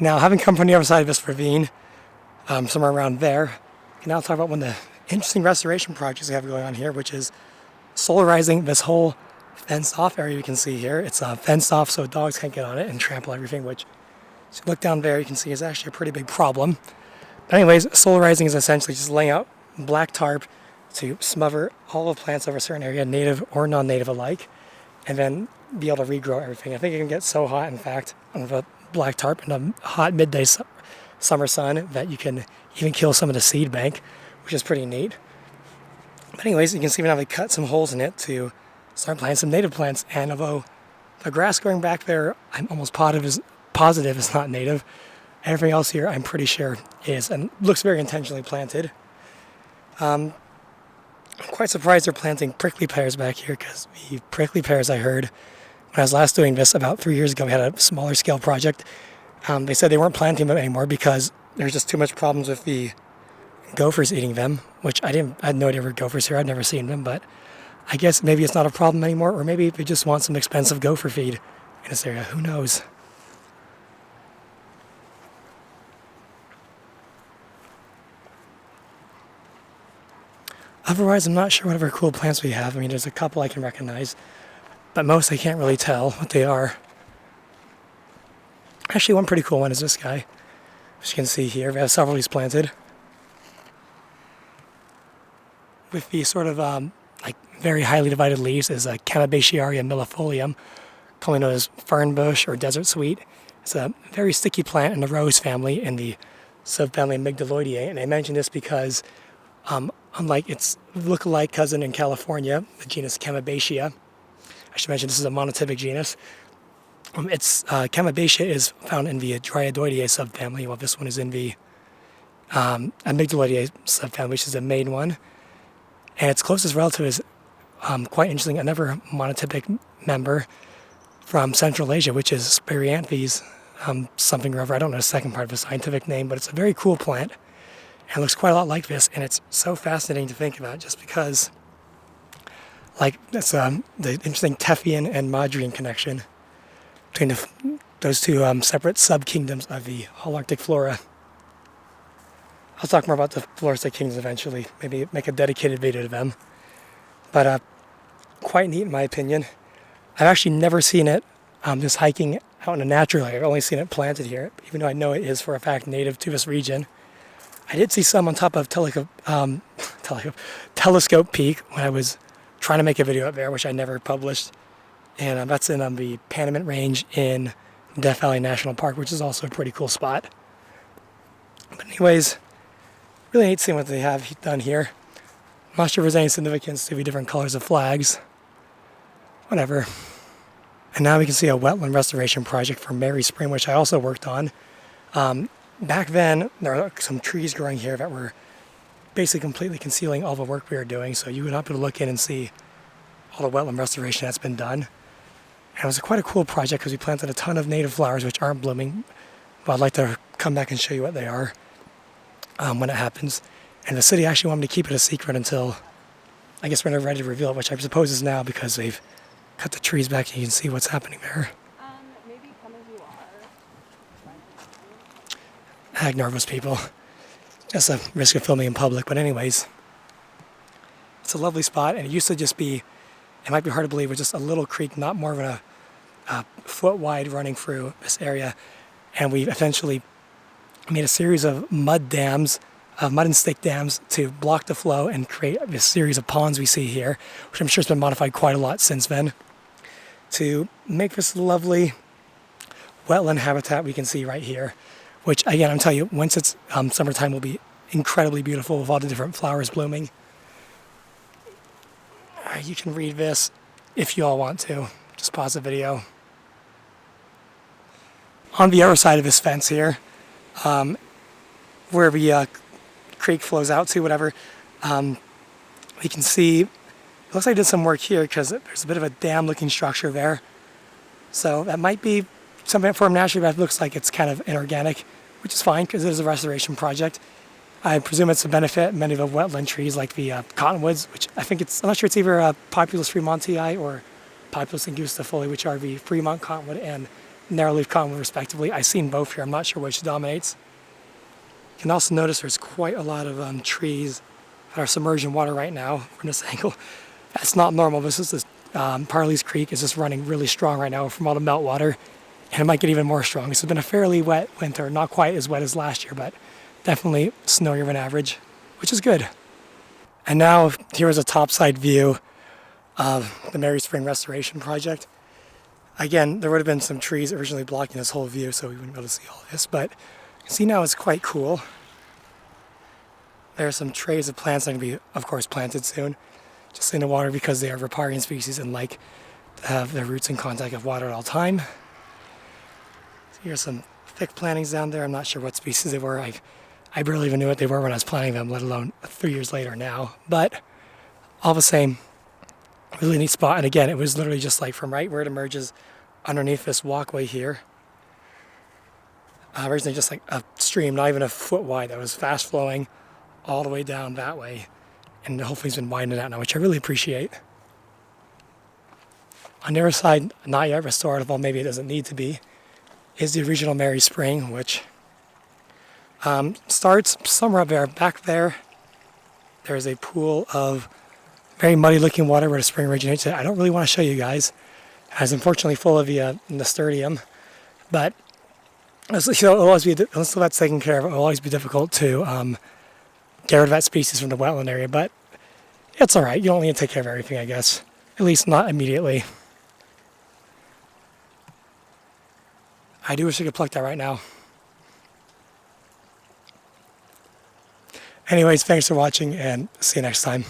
Now, having come from the other side of this ravine, somewhere around there, we can now talk about one of the interesting restoration projects we have going on here, which is solarizing this whole fenced off area you can see here. It's fenced off so dogs can't get on it and trample everything, which, as you look down there, you can see is actually a pretty big problem. But anyways, solarizing is essentially just laying out black tarp to smother all the plants over a certain area, native or non-native alike, and then be able to regrow everything. I think it can get so hot, in fact, on the black tarp in a hot midday summer sun that you can even kill some of the seed bank, which is pretty neat. But anyways, you can see now they cut some holes in it to start planting some native plants, and although the grass growing back there, I'm almost positive is not native, everything else here I'm pretty sure is, and looks very intentionally planted. I'm quite surprised they're planting prickly pears back here, because the prickly pears I heard when I was last doing this about 3 years ago, we had a smaller scale project. They said they weren't planting them anymore because there's just too much problems with the gophers eating them, which I had no idea were gophers here. I'd never seen them, but I guess maybe it's not a problem anymore, or maybe they just want some expensive gopher feed in this area. Who knows? Otherwise, I'm not sure what other cool plants we have. I mean, there's a couple I can recognize, but most I can't really tell what they are. Actually, one pretty cool one is this guy. As you can see here, we have several of these planted with the sort of like very highly divided leaves is a Chamaebatiaria millefolium, commonly known as Fernbush or desert sweet. It's a very sticky plant in the rose family in the subfamily Amygdaloideae, and I mention this because unlike its look-alike cousin in California, the genus Chamaebatia, I should mention this is a monotypic genus. Chamaebatia is found in the Dryodoideae subfamily, while this one is in the Amygdaloideae subfamily, which is the main one. And its closest relative is quite interesting, another monotypic member from Central Asia, which is Spirianthes, something or other. I don't know the second part of the scientific name, but it's a very cool plant. And it looks quite a lot like this, and it's so fascinating to think about just because, like, that's the interesting Tethyan and Madrian connection between those two separate sub-kingdoms of the Holarctic flora. I'll talk more about the floristic kingdoms eventually, maybe make a dedicated video to them. But quite neat in my opinion. I've actually never seen it just hiking out in a natural area. I've only seen it planted here, even though I know it is for a fact native to this region. I did see some on top of Telescope Peak when I was trying to make a video up there, which I never published. And that's in the Panamint Range in Death Valley National Park, which is also a pretty cool spot. But anyways, really neat seeing what they have done here. I'm not sure if there's any significance to the different colors of flags. Whatever. And now we can see a wetland restoration project for Mary Spring, which I also worked on. Back then, there are some trees growing here that were basically completely concealing all the work we were doing, so you would not be able to look in and see all the wetland restoration that's been done. And it was quite a cool project because we planted a ton of native flowers which aren't blooming, but I'd like to come back and show you what they are when it happens. And the city actually wanted me to keep it a secret until, I guess, when they're ready to reveal it, which I suppose is now because they've cut the trees back and you can see what's happening there. Maybe come as you are. I ignore those people. That's a risk of filming in public, but anyways. It's a lovely spot, and it used to just be, it might be hard to believe, it's just a little creek, not more than a foot wide running through this area. And we eventually made a series of mud and stick dams to block the flow and create this series of ponds we see here, which I'm sure has been modified quite a lot since then, to make this lovely wetland habitat we can see right here, which again, I'm telling you, once it's summertime will be incredibly beautiful with all the different flowers blooming. You can read this if you all want to. Just pause the video. On the other side of this fence here, where the creek flows out to, whatever, you can see, it looks like I did some work here because there's a bit of a dam-looking structure there. So that might be something that formed naturally, but it looks like it's kind of inorganic, which is fine because it is a restoration project. I presume it's to benefit many of the wetland trees like the cottonwoods, which I think I'm not sure it's either Populous fremontii or Populous angustifolia, which are the Fremont cottonwood and Narrowleaf Cottonwood respectively. I've seen both here. I'm not sure which dominates. You can also notice there's quite a lot of trees that are submerged in water right now from this angle. That's not normal. This is Parley's Creek is just running really strong right now from all the meltwater, and it might get even more strong. This has been a fairly wet winter, not quite as wet as last year, but definitely snowier than average, which is good. And now here is a topside view of the Merry Spring Restoration Project. Again, there would have been some trees originally blocking this whole view, so we wouldn't be able to see all of this, but you can see now it's quite cool. There are some trays of plants that are going to be, of course, planted soon, just in the water because they are riparian species and like to have their roots in contact with water at all time. So here's some thick plantings down there. I'm not sure what species they were. I barely even knew what they were when I was planting them, let alone 3 years later now. But all the same, really neat spot. And again, it was literally just like from right where it emerges underneath this walkway here. Originally just like a stream, not even a foot wide, that was fast flowing all the way down that way. And hopefully it's been widened out now, which I really appreciate. On the other side, not yet restored, well maybe it doesn't need to be, is the original Merry Spring, which starts somewhere up there. Back there, there's a pool of very muddy looking water where the spring originates. I don't really want to show you guys. It's unfortunately full of the Nasturtium, but it'll always be, until that's taken care of, it'll always be difficult to get rid of that species from the wetland area, but it's alright. You don't need to take care of everything, I guess. At least not immediately. I do wish I could pluck that right now. Anyways, thanks for watching and see you next time.